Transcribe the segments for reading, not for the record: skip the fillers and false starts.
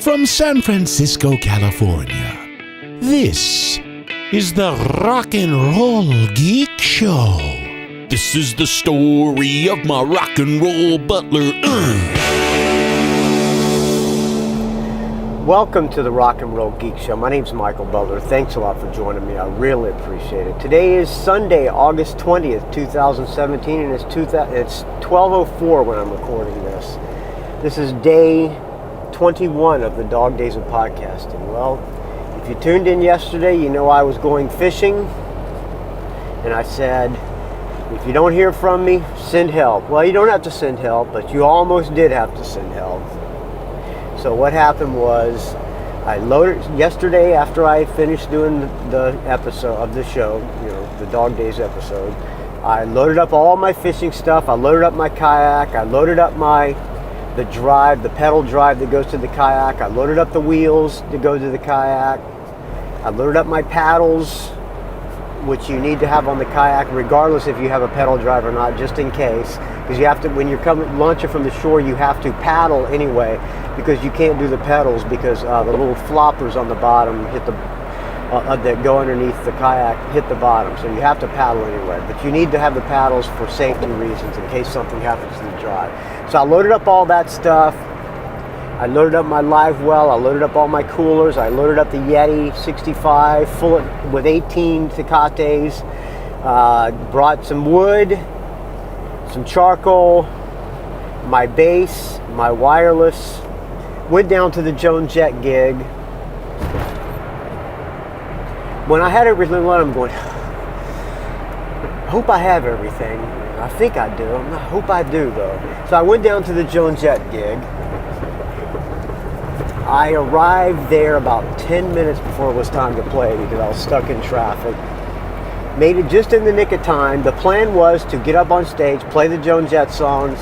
from San Francisco, California, this is the Rock and Roll Geek Show. This is the story of my rock and roll butler. Welcome to the Rock and Roll Geek Show. My name's Michael Butler. Thanks a lot for joining me. I really appreciate it. Today is Sunday, August 20th, 2017, and it's 12:04 when I'm recording this. This is day 21 of the Dog Days of Podcasting. Well, if you tuned in yesterday, you know I was going fishing, and I said, if you don't hear from me, send help. Well, you don't have to send help, but you almost did have to send help. So what happened was, I loaded yesterday after I finished doing the episode of the show, the Dog Days episode. I loaded up all my fishing stuff. I loaded up my kayak. I loaded up the pedal drive that goes to the kayak. I loaded up the wheels to go to the kayak. I loaded up my paddles, which you need to have on the kayak, regardless if you have a pedal drive or not, just in case. Because you have to, when you're launching from the shore, you have to paddle anyway, because you can't do the pedals because the little floppers on the bottom that go underneath the kayak hit the bottom. So you have to paddle anyway. But you need to have the paddles for safety reasons in case something happens to the drive. So I loaded up all that stuff. I loaded up my live well. I loaded up all my coolers. I loaded up the Yeti 65 full with 18 Tecates. Brought some wood, some charcoal, my bass, my wireless. Went down to the Joan Jett gig. When I had everything on, I'm going, I hope I have everything. I think I do. I hope I do, though. So I went down to the Joan Jett gig. I arrived there about 10 minutes before it was time to play because I was stuck in traffic. Made it just in the nick of time. The plan was to get up on stage, play the Joan Jett songs,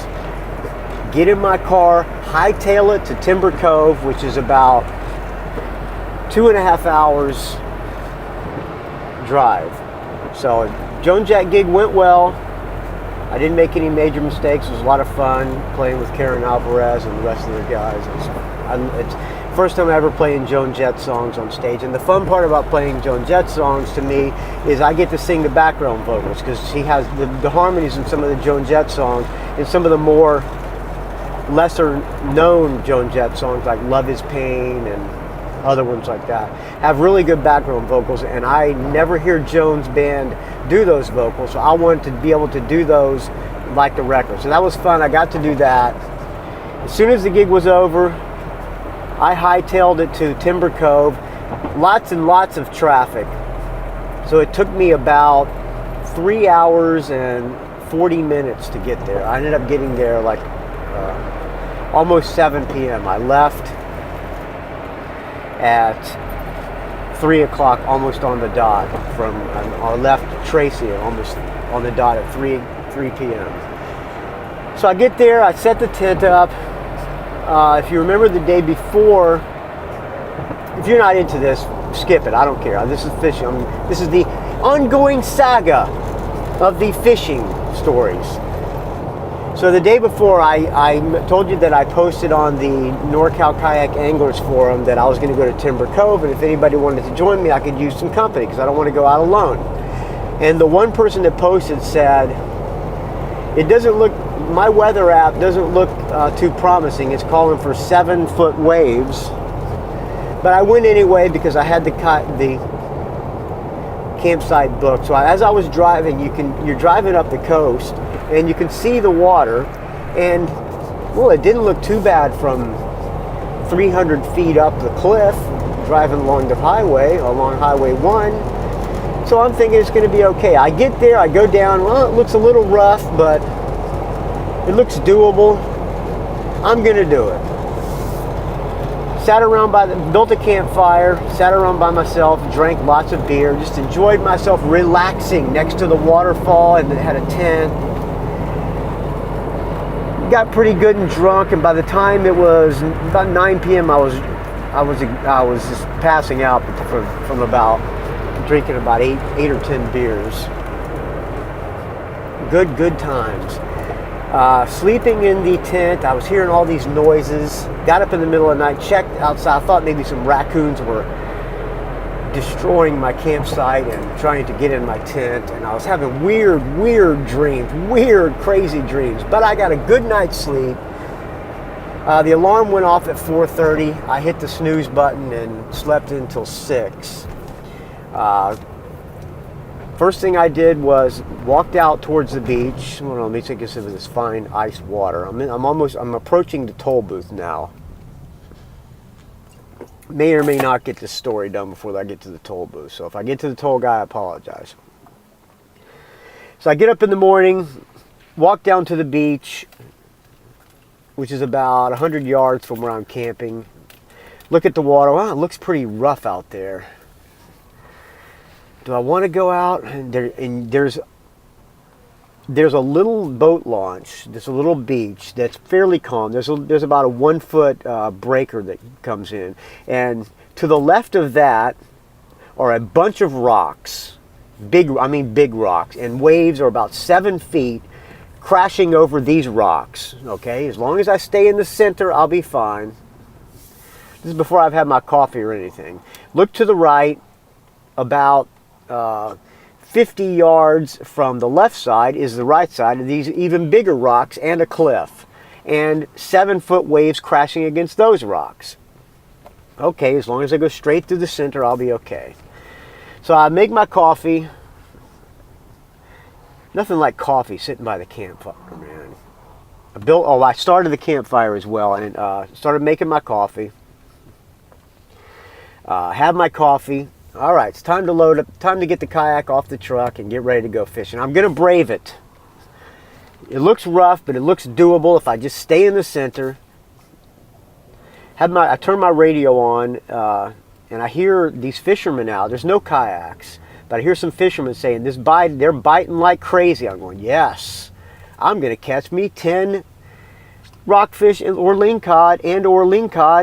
get in my car, hightail it to Timber Cove, which is about 2.5 hours drive. So Joan Jett gig went well. I didn't make any major mistakes. It was a lot of fun playing with Karen Alvarez and the rest of the guys. It's first time I ever playing Joan Jett songs on stage. And the fun part about playing Joan Jett songs to me is I get to sing the background vocals, because she has the harmonies in some of the Joan Jett songs and some of the more lesser known Joan Jett songs like Love Is Pain and other ones like that have really good background vocals, and I never hear Joan's band do those vocals, so I wanted to be able to do those like the record. So that was fun. I got to do that. As soon as the gig was over, I hightailed it to Timber Cove. Lots and lots of traffic. So it took me about 3 hours and 40 minutes to get there. I ended up getting there like almost 7 p.m. I left at 3 o'clock, almost on the dot. I left Tracy almost on the dot at 3 p.m. So I get there, I set the tent up. If you remember the day before, if you're not into this, skip it. I don't care. This is fishing. This is the ongoing saga of the fishing stories. So the day before, I told you that I posted on the NorCal Kayak Anglers Forum that I was going to go to Timber Cove, and if anybody wanted to join me, I could use some company because I don't want to go out alone. And the one person that posted said, it doesn't look, my weather app doesn't look too promising. It's calling for 7-foot waves. But I went anyway because I had the campsite booked. So as I was driving, you're driving up the coast, and you can see the water, and well, it didn't look too bad from 300 feet up the cliff, driving along Highway 1. So I'm thinking it's going to be okay. I get there, I go down, well, it looks a little rough, but it looks doable. I'm going to do it. Sat around built a campfire, sat around by myself, drank lots of beer, just enjoyed myself relaxing next to the waterfall, and had a tent. Got pretty good and drunk, and by the time it was about 9 p.m., I was just passing out from about drinking about eight or 10 beers. Good times. Sleeping in the tent, I was hearing all these noises. Got up in the middle of the night, checked outside. I thought maybe some raccoons were destroying my campsite and trying to get in my tent. And I was having weird dreams, crazy dreams. But I got a good night's sleep. The alarm went off at 4:30. I hit the snooze button and slept until 6. First thing I did was walked out towards the beach. Well, let me take a sip of this fine iced water. I'm approaching the toll booth now. May or may not get this story done before I get to the toll booth. So if I get to the toll guy, I apologize. So I get up in the morning, walk down to the beach, which is about 100 yards from where I'm camping. Look at the water. Wow, it looks pretty rough out there. Do I want to go out? And there's a little boat launch. There's a little beach that's fairly calm. There's about a 1 foot breaker that comes in, and to the left of that are a bunch of rocks, big rocks, and waves are about 7 feet crashing over these rocks. Okay, as long as I stay in the center, I'll be fine. This is before I've had my coffee or anything. Look to the right, about 50 yards from the left side is the right side of these even bigger rocks and a cliff, and 7 foot waves crashing against those rocks. Okay, as long as I go straight through the center, I'll be okay. So I make my coffee. Nothing like coffee sitting by the campfire, man. I started the campfire as well, and started making my coffee. Have my coffee. All right, it's time to load up, time to get the kayak off the truck and get ready to go fishing. I'm going to brave it. It looks rough, but it looks doable if I just stay in the center. I turn my radio on, and I hear these fishermen out. There's no kayaks, but I hear some fishermen saying, they're biting like crazy. I'm going, yes, I'm going to catch me 10 rockfish or lingcod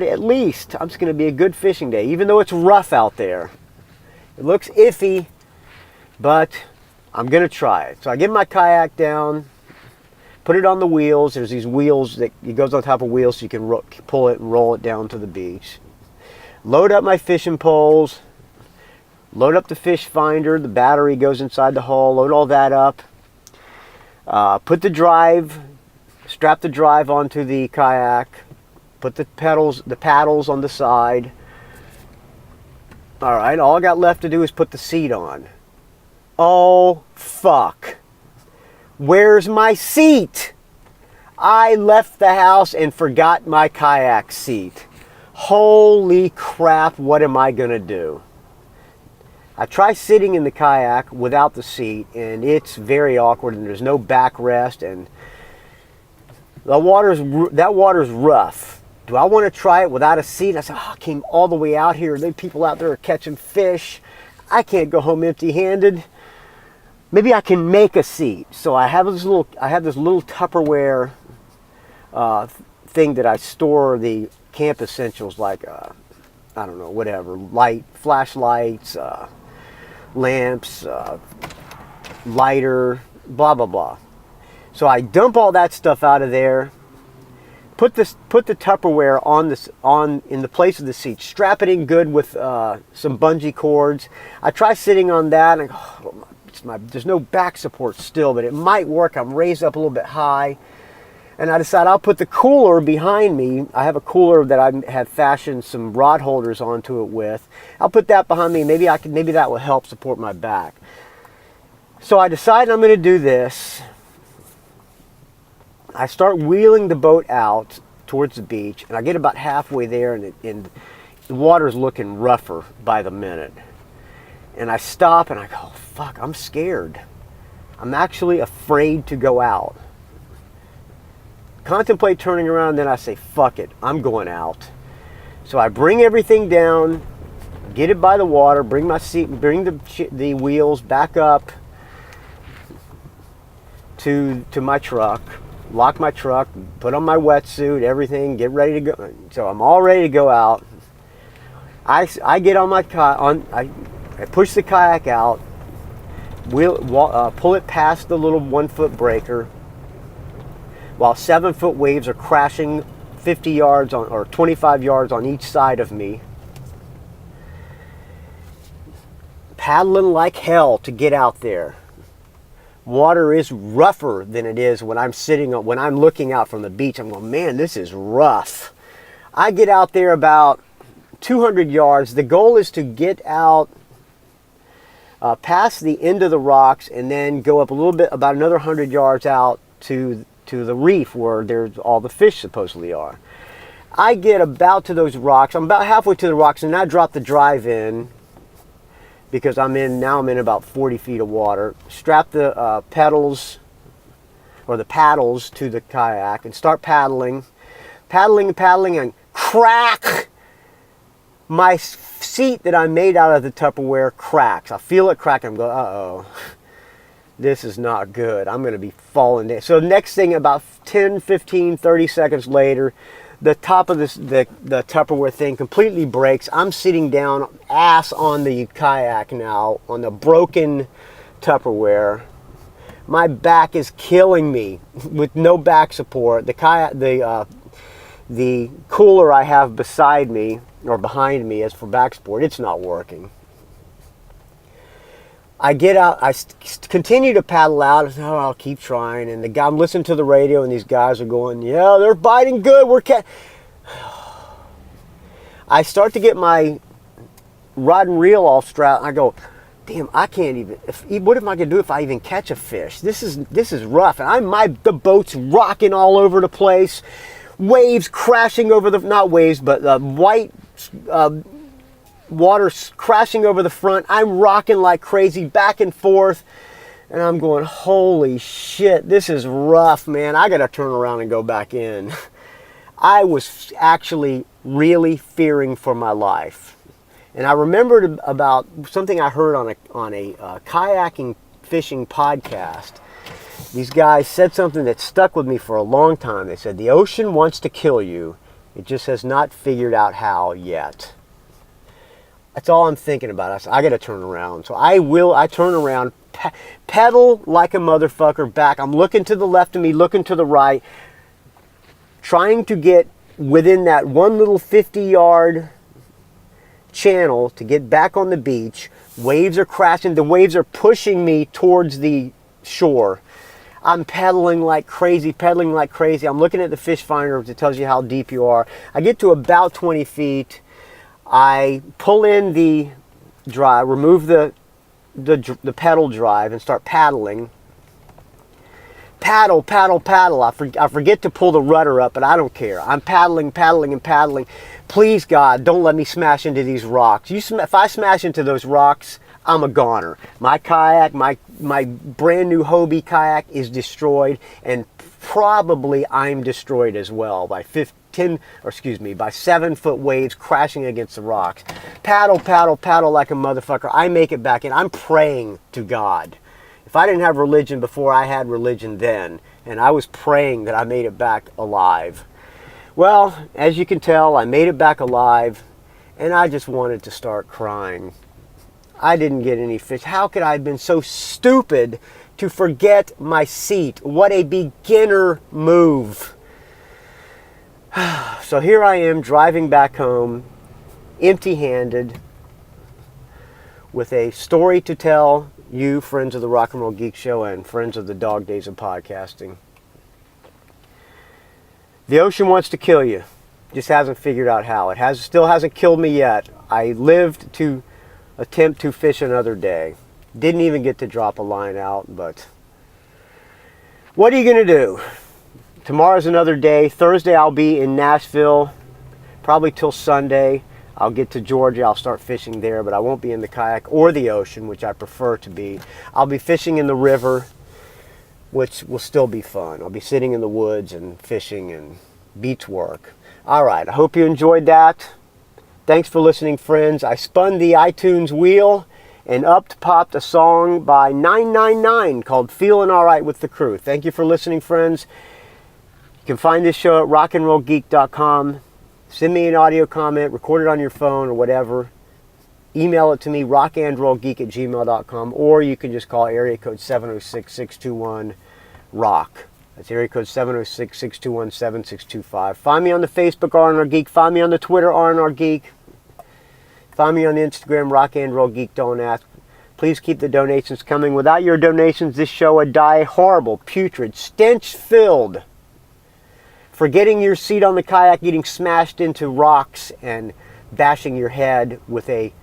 at least. It's going to be a good fishing day, even though it's rough out there. It looks iffy, but I'm going to try it. So I get my kayak down, put it on the wheels. There's these wheels that it goes on top of wheels so you can pull it and roll it down to the beach. Load up my fishing poles, load up the fish finder. The battery goes inside the hull. Load all that up. Strap the drive onto the kayak. Put the paddles on the side. All right, all I got left to do is put the seat on. Oh, fuck. Where's my seat? I left the house and forgot my kayak seat. Holy crap, what am I going to do? I try sitting in the kayak without the seat, and it's very awkward, and there's no backrest, and that water's rough. Do I want to try it without a seat? I said, I came all the way out here. There people out there are catching fish. I can't go home empty-handed. Maybe I can make a seat. So I have this little Tupperware thing that I store the camp essentials like I don't know, whatever, flashlights, lamps, lighter, blah blah blah. So I dump all that stuff out of there. Put the Tupperware in the place of the seat. Strap it in good with some bungee cords. I try sitting on that, and there's no back support still, but it might work. I'm raised up a little bit high, and I decide I'll put the cooler behind me. I have a cooler that I have fashioned some rod holders onto it with. I'll put that behind me. Maybe that will help support my back. So I decide I'm going to do this. I start wheeling the boat out towards the beach, and I get about halfway there, and the water's looking rougher by the minute. And I stop, and I go, oh, fuck, I'm scared. I'm actually afraid to go out. Contemplate turning around, and then I say, fuck it, I'm going out. So I bring everything down, get it by the water, bring my seat, bring the wheels back up to my truck. Lock my truck, put on my wetsuit, everything, get ready to go. So I'm all ready to go out. I get on my I push the kayak out, pull it past the little 1 foot breaker, while 7-foot waves are crashing 50 yards on, or 25 yards on each side of me. Paddling like hell to get out there. Water is rougher than it is when I'm looking out from the beach. I'm going, man, this is rough. I get out there about 200 yards. The goal is to get out past the end of the rocks and then go up a little bit, about another 100 yards out to the reef where there's all the fish supposedly are. I get about to those rocks. I'm about halfway to the rocks, and I drop the drive in because I'm in about 40 feet of water. Strap the pedals or the paddles to the kayak and start paddling, and crack! My seat that I made out of the Tupperware cracks. I feel it crack. I'm going, uh-oh. This is not good. I'm going to be falling down. So next thing, about 10, 15, 30 seconds later, the top of the Tupperware thing completely breaks. I'm sitting down, ass on the kayak now, on the broken Tupperware. My back is killing me with no back support. The cooler I have beside me, or behind me, as for back support, it's not working. I get out, I continue to paddle out. Oh, I'll keep trying. And I'm listening to the radio, and these guys are going, yeah, they're biting good. I start to get my rod and reel all strapped. I go, damn, I can't even. What am I gonna do if I even catch a fish? This is rough. And the boat's rocking all over the place. Waves crashing over not waves, but white. Water crashing over the front. I'm rocking like crazy back and forth, and I'm going, holy shit, this is rough, man. I gotta turn around and go back in. I was actually really fearing for my life, and I remembered about something I heard on a kayaking fishing podcast. These guys said something that stuck with me for a long time. They said, the ocean wants to kill you, it just has not figured out how yet. That's all I'm thinking about. I got to turn around. So I turn around, pedal like a motherfucker back. I'm looking to the left of me, looking to the right, trying to get within that one little 50-yard channel to get back on the beach. Waves are crashing. The waves are pushing me towards the shore. I'm pedaling like crazy. I'm looking at the fish finder that tells you how deep you are. I get to about 20 feet. I pull in the drive, remove the pedal drive, and start paddling. Paddle. I forget to pull the rudder up, but I don't care. I'm paddling. Please, God, don't let me smash into these rocks. If I smash into those rocks, I'm a goner. My kayak, my brand new Hobie kayak is destroyed, and probably I'm destroyed as well by 7-foot waves crashing against the rocks. Paddle like a motherfucker. I make it back in. I'm praying to God. If I didn't have religion before, I had religion then, and I was praying that I made it back alive. Well, as you can tell, I made it back alive, and I just wanted to start crying. I didn't get any fish. How could I have been so stupid to forget my seat? What a beginner move. So here I am driving back home, empty-handed, with a story to tell you, friends of the Rock and Roll Geek Show and friends of the dog days of podcasting. The ocean wants to kill you. Just hasn't figured out how. It still hasn't killed me yet. I lived to attempt to fish another day. Didn't even get to drop a line out, but what are you going to do? Tomorrow's another day. Thursday I'll be in Nashville, probably till Sunday. I'll get to Georgia. I'll start fishing there, but I won't be in the kayak or the ocean, which I prefer to be. I'll be fishing in the river, which will still be fun. I'll be sitting in the woods and fishing and beach work. All right, I hope you enjoyed that. Thanks for listening, friends. I spun the iTunes wheel, and up popped a song by 999 called Feeling Alright with the Crew. Thank you for listening, friends. You can find this show at rockandrollgeek.com. Send me an audio comment, record it on your phone or whatever. Email it to me, rockandrollgeek@gmail.com, or you can just call area code 706-621-ROCK. That's area code 706-621-7625. Find me on the Facebook, R&R Geek. Find me on the Twitter, R&R Geek. Find me on the Instagram, Rock and Roll Geek. Don't ask. Please keep the donations coming. Without your donations, this show would die horrible, putrid, stench-filled. Forgetting your seat on the kayak, getting smashed into rocks, and bashing your head with a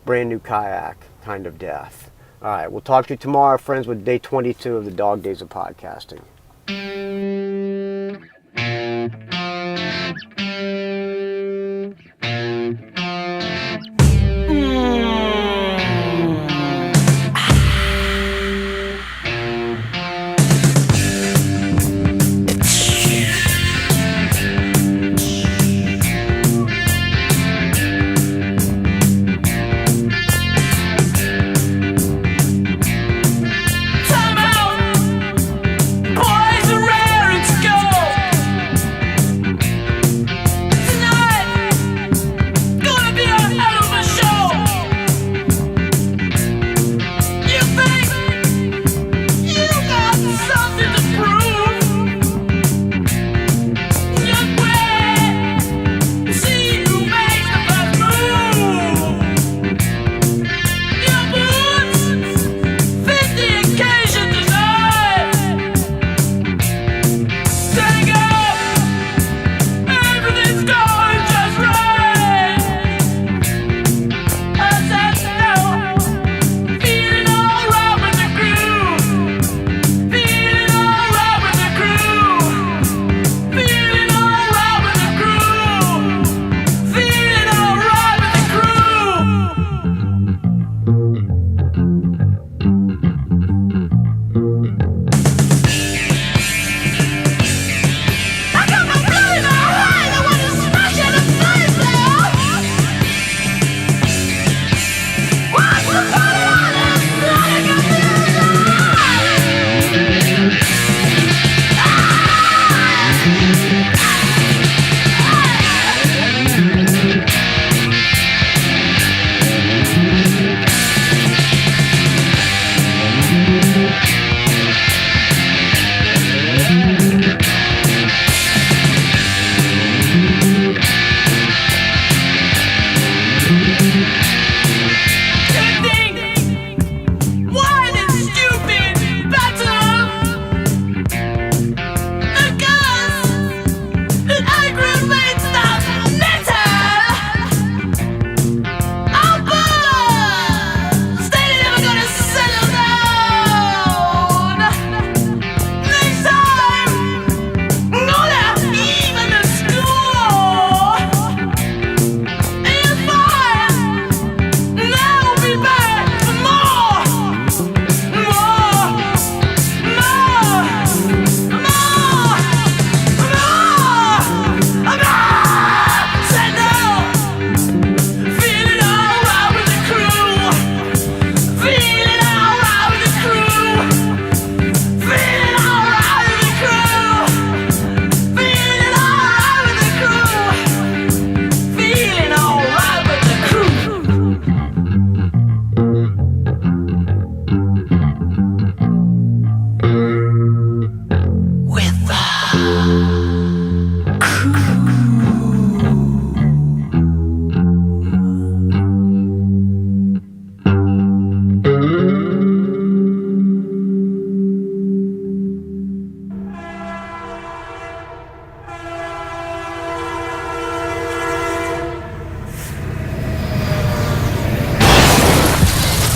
brand new kayak kind of death. All right, we'll talk to you tomorrow, friends, with day 22 of the Dog Days of Podcasting.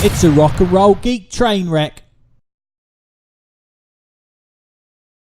It's a rock and roll geek train wreck.